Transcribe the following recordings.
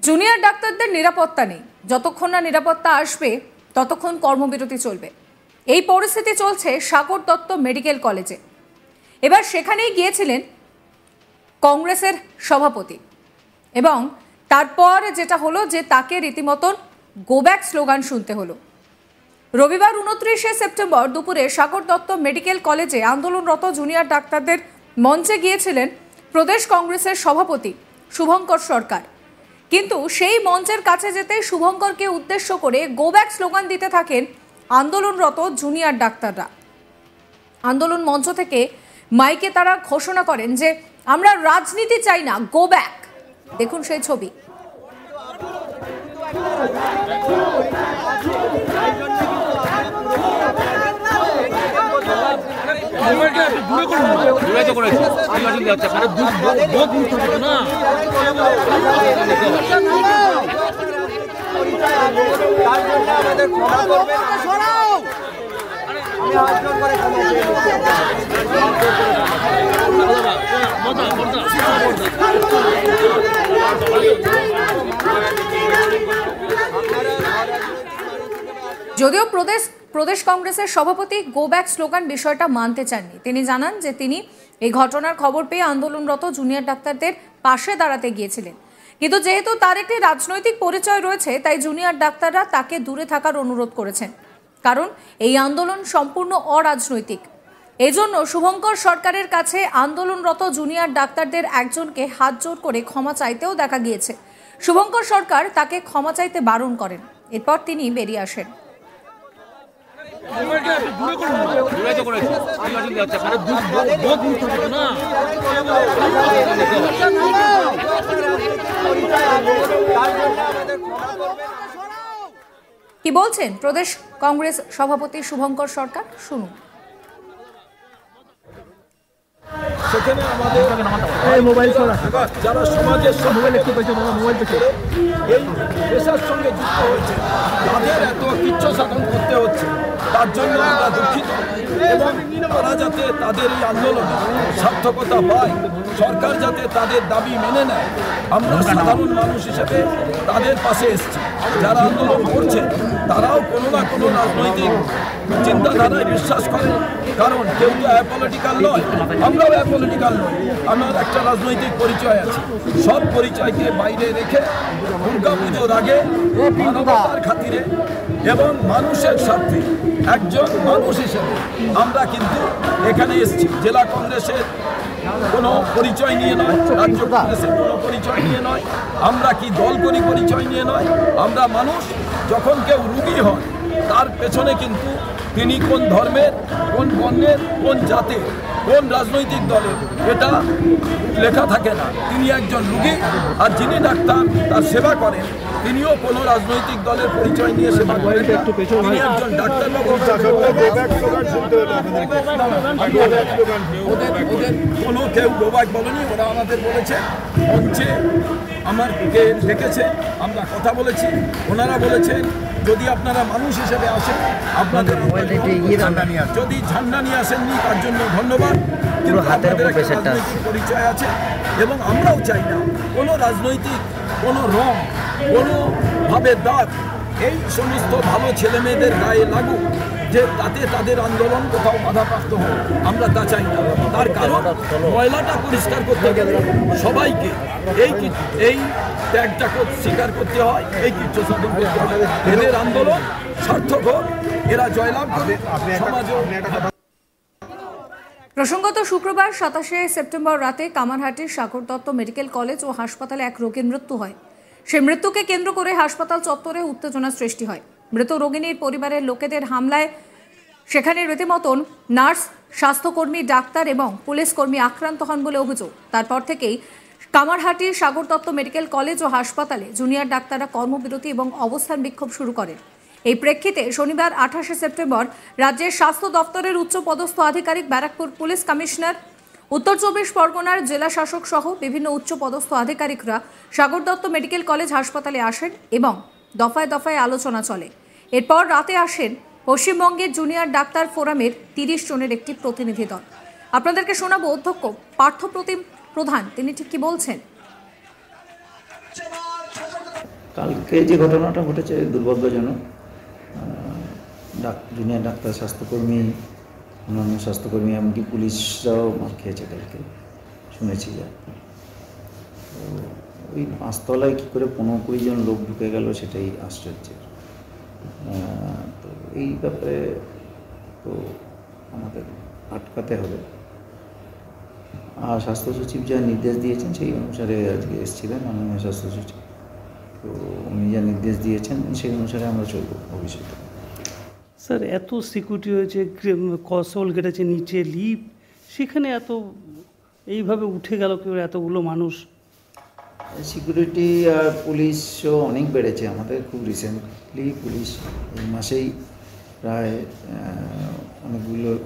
Junior ডাক্তারদের নিরাপত্তা নেই, যতক্ষণ না নিরাপত্তা আসবে ততক্ষণ কর্মবিরতি চলবে। এই পরিস্থিতি চলছে সাগর দত্ত মেডিকেল কলেজে। এবার সেখানেই গিয়েছিলেন কংগ্রেসের সভাপতি এবং তারপর যেটা হলো যে তাকে রীতিমতন গো ব্যাক স্লোগান শুনতে হলো। রবিবার 29শে সেপ্টেম্বর দুপুরে সাগর দত্ত মেডিকেল কলেজে আন্দোলনরত জুনিয়র ডাক্তারদের মঞ্চে গিয়েছিলেন প্রদেশ কংগ্রেসের সভাপতি শুভঙ্কর সরকার। কিন্তু সেই মঞ্চের কাছে যেতে শুভঙ্করকে উদ্দেশ্য করে গো ব্যাক স্লোগান দিতে থাকেন আন্দোলনরত জুনিয়র ডাক্তাররা। আন্দোলন মঞ্চ থেকে মাইকে তারা ঘোষণা করেন যে আমরা রাজনীতি চাই না, গো ব্যাক। দেখুন সেই ছবি। যদিও প্রদেশ কংগ্রেসের সভাপতি গো ব্যাক স্লোগান বিষয়টা মানতে চাননি। তিনি জানান যে তিনি এই ঘটনার খবর পেয়ে আন্দোলনরত জুনিয়র ডাক্তারদের পাশে দাঁড়াতে গিয়েছিলেন, কিন্তু যেহেতু তার একটি রাজনৈতিক পরিচয় রয়েছে তাই জুনিয়র ডাক্তাররা তাকে দূরে থাকার অনুরোধ করেছেন, কারণ এই আন্দোলন সম্পূর্ণ অরাজনৈতিক। এজন্য শুভঙ্কর সরকারের কাছে আন্দোলনরত জুনিয়র ডাক্তারদের একজনকে হাত জোর করে ক্ষমা চাইতেও দেখা গিয়েছে। শুভঙ্কর সরকার তাকে ক্ষমা চাইতে বারণ করেন, এরপর তিনি বেরিয়ে আসেন। কি বলছেন প্রদেশ কংগ্রেস সভাপতি শুভঙ্কর সরকার, শুনুন। সেখানে আমাদের মোবাইল যারা সমাজের মোবাইল একটু মোবাইল থেকে এই পেশার সঙ্গে যুক্ত হয়েছে তাদের এত কিচ্ছ সাধন করতে হচ্ছে, তার জন্য আমরা দুঃখিত। এবং তারা যাতে তাদের এই আন্দোলনে সার্থকতা পায়, সরকার যাতে তাদের দাবি মেনে নেয়, আমরা সাধারণ মানুষ হিসেবে তাদের পাশে এসেছি। যারা আন্দোলন করছে তারাও কোনো না কোনো রাজনৈতিক চিন্তাধারায় বিশ্বাস করে, কারণ কেউ তো অ্যাপলিটিক্যাল নয়, আমরাও অ্যাপলিটিক্যাল নয়, আমার একটা রাজনৈতিক পরিচয় আছে। সব পরিচয়কে বাইরে রেখে দুর্গা পুজোর আগে মানবতার খাতিরে এবং মানুষের স্বার্থে একজন মানুষ হিসেবে আমরা কিন্তু এখানে এসেছি। জেলা কংগ্রেসের কোনো পরিচয় নিয়ে নয়, রাজ্য কংগ্রেসের কোনো পরিচয় নিয়ে নয়, আমরা কি দল করি পরিচয় নিয়ে নয়, আমরা মানুষ। যখন কেউ রুগী হয় তার পেছনে কিন্তু তিনি কোন ধর্মের, কোন বর্ণের, কোন জাতের, কোন রাজনৈতিক দলের এটা লেখা থাকে না। তিনি একজন রুগী, আর যিনি ডাক্তার তার সেবা করেন তিনিও কোনো রাজনৈতিক দলের পরিচয় নিয়ে সেবা করেন। তিনি একজন ডাক্তার। ওদের কোনো কেউ গোবাক বলেনি, ওরা আমাদের বলেছে মঞ্চে আমাকে ডেকেছে, আমরা কথা বলেছি, ওনারা বলেছেন যদি আপনারা মানুষ হিসেবে আসেন আপনাদের যদি ঝান্ডা নিয়ে আসেননি তার জন্য ধন্যবাদ, কিন্তু আপনাদের একটা রাজনৈতিক পরিচয় আছে এবং আমরাও চাই না কোনো রাজনৈতিক কোনো রং, কোনোভাবে দাগ এই সমস্ত ভালো ছেলে মেয়েদের গায়ে লাগুক যে তাতে তাদের আন্দোলন কোথাও বাধাপ্রাপ্ত হোক, আমরা তা চাই না। তার কারণ ময়লাটা পরিষ্কার করতে গেলে সবাইকে এই ত্যাগটা স্বীকার করতে হয়, এই কিচ্ছ সাধন করতে হয়। এদের আন্দোলন সার্থক হোক, এরা জয়লাভ করে সমাজও। প্রসঙ্গত শুক্রবার 27শে সেপ্টেম্বর রাতে কামারহাটির সাগর দত্ত মেডিকেল কলেজ ও হাসপাতালে এক রোগীর মৃত্যু হয়। সেই মৃত্যুকে কেন্দ্র করে হাসপাতাল চত্বরে উত্তেজনা সৃষ্টি হয়। মৃত রোগিনীর পরিবারের লোকেদের হামলায় সেখানে রীতিমতন নার্স, স্বাস্থ্যকর্মী, ডাক্তার এবং পুলিশ কর্মী আক্রান্ত হন বলে অভিযোগ। তারপর থেকেই কামারহাটির সাগর দত্ত মেডিকেল কলেজ ও হাসপাতালে জুনিয়র ডাক্তাররা কর্মবিরতি এবং অবস্থান বিক্ষোভ শুরু করেন। এই প্রেক্ষিতে শনিবার 28শে সেপ্টেম্বর রাজ্যের স্বাস্থ্য দপ্তরের উচ্চপদস্থ আধিকারিক, ব্যারাকপুর পুলিশ কমিশনার, উত্তর 24 পরগনার জেলা শাসক সহ বিভিন্ন উচ্চপদস্থ আধিকারিকরা সাগর দত্ত মেডিকেল কলেজ হাসপাতালে আসেন এবং দফায় দফায় আলোচনা চলে। এরপর রাতে আসেন পশ্চিমবঙ্গের জুনিয়র ডাক্তার ফোরামের 30 জনের একটি প্রতিনিধি দল। আপনাদেরকে শোনাবো অধ্যক্ষ পার্থপ্রতিম প্রধান, তিনি ঠিক কি বলছেন। কালকে যে ঘটনাটা ঘটেছে দুর্ভাগ্যজনক। জুনিয়র ডাক্তার, স্বাস্থ্যকর্মী, অন্যান্য স্বাস্থ্যকর্মী, এমনকি পুলিশরাও মার খেয়েছে কালকে, শুনেছি যা। তো ওই 5 তলায় কী করে 15-20 জন লোক ঢুকে গেল সেটাই আশ্চর্যের। তো এই ব্যাপারে তো আমাদের আটকাতে হবে। আর স্বাস্থ্য সচিব যা নির্দেশ দিয়েছেন সেই অনুসারে আজকে এসেছিলেন মাননীয় স্বাস্থ্য সচিব। তো উনি যা নির্দেশ দিয়েছেন সেই অনুসারে আমরা চলব ভবিষ্যতে। স্যার, এত সিকিউরিটি হয়েছে, কসল কেটেছে, নিচে লিফট, সেখানে এত এইভাবে উঠে গেল কেউ, এতগুলো মানুষ? সিকিউরিটি আর পুলিশও অনেক বেড়েছে আমাদের। খুব রিসেন্টলি পুলিশ এই মাসেই প্রায়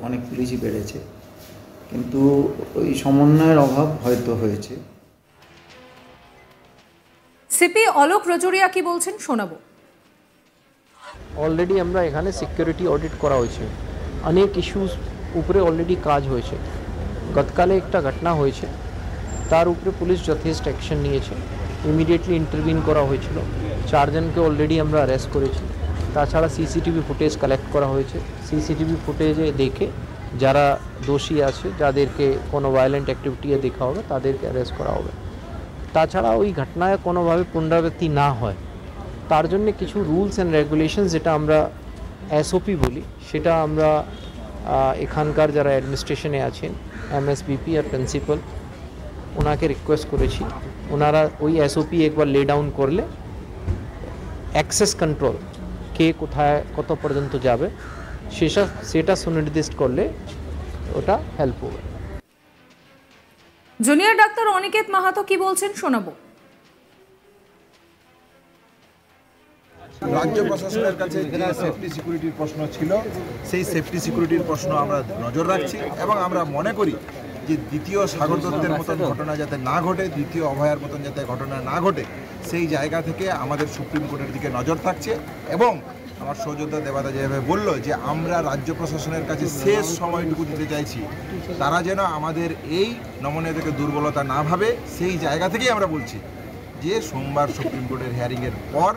অনেক পুলিশই বেড়েছে, কিন্তু ওই সমন্বয়ের অভাব হয়তো হয়েছে। সিপি অলোক রজরিয়া কি বলছেন শোনাবো। অলরেডি আমরা এখানে সিকিউরিটি অডিট করা হয়েছে, অনেক ইস্যুস উপরে অলরেডি কাজ হয়েছে। গতকালে একটা ঘটনা হয়েছে, তার উপরে পুলিশ যথেষ্ট অ্যাকশন নিয়েছে, ইমিডিয়েটলি ইন্টারভিন করা হয়েছিল। 4 জনকে অলরেডি আমরা অ্যারেস্ট করেছি। তাছাড়া সিসিটিভি ফুটেজ কালেক্ট করা হয়েছে। সিসিটিভি ফুটেজে দেখে যারা দোষী আছে, যাদেরকে কোনো ভায়োলেন্ট অ্যাক্টিভিটি দেখা হবে, তাদেরকে অ্যারেস্ট করা হবে। তাছাড়া ওই ঘটনায় কোনোভাবে পুনরাবৃত্তি না হয় তার জন্য কিছু রুলস অ্যান্ড রেগুলেশনস, যেটা আমরা এসওপি বলি, সেটা আমরা এখানকার যারা অ্যাডমিনিস্ট্রেশনে আছেন, এমএসবিপি আর প্রিন্সিপাল, ওনাকে রিকোয়েস্ট করেছি। ওনারা ওই এসওপি একবার লে ডাউন করলে অ্যাক্সেস কন্ট্রোল, কে কোথায় কত পর্যন্ত যাবে সেটা সুনির্দিষ্ট করলে ওটা হেল্প হবে। জুনিয়র ডাক্তার অনিকেত মাহাতো কি বলছেন শোনাবো। রাজ্য প্রশাসনের কাছে যে সেফটি সিকিউরিটির প্রশ্ন ছিল, সেই সেফটি সিকিউরিটির প্রশ্ন আমরা নজর রাখছি এবং আমরা মনে করি যে দ্বিতীয় সাগর দত্তের মতন ঘটনা যাতে না ঘটে, দ্বিতীয় অভয়ার মতন যাতে ঘটনা না ঘটে, সেই জায়গা থেকে আমাদের সুপ্রিম কোর্টের দিকে নজর থাকছে। এবং আমার সৌযোদ্ধা দেবাদা যেভাবে বলল যে আমরা রাজ্য প্রশাসনের কাছে শেষ সময়টুকু দিতে চাইছি, তারা যেন আমাদের এই নমনীয়তাকে দুর্বলতা না ভাবে, সেই জায়গা থেকেই আমরা বলছি যে সোমবার সুপ্রিম কোর্টের হিয়ারিংয়ের পর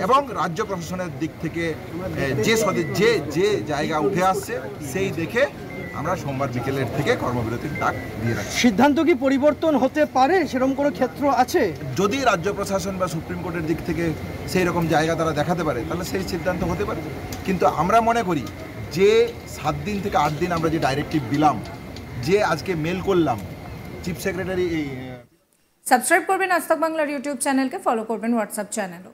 এবং রাজ্য প্রশাসনের দিক থেকে যে জায়গা উঠে আসছে সেই দেখে আমরা সোমবার বিকেলের থেকে কর্মবিরতির ডাক দিয়ে রাখছি। সিদ্ধান্ত কি পরিবর্তন হতে পারে, সেরকম কোনো ক্ষেত্র আছে? যদি রাজ্য প্রশাসন বা সুপ্রিম কোর্টের দিক থেকে সেই রকম জায়গা তারা দেখাতে পারে, তাহলে সেই সিদ্ধান্ত হতে পারে। কিন্তু আমরা মনে করি যে 7 দিন থেকে 8 দিন আমরা যে ডাইরেক্টিভ দিলাম, যে আজকে মেল করলাম চিফ সেক্রেটারি, সাবস্ক্রাইব করবেন আজ তাক বাংলার ইউটিউব চ্যানেলকে, ফলো করবেন হোয়াটসঅ্যাপ চ্যানেলও।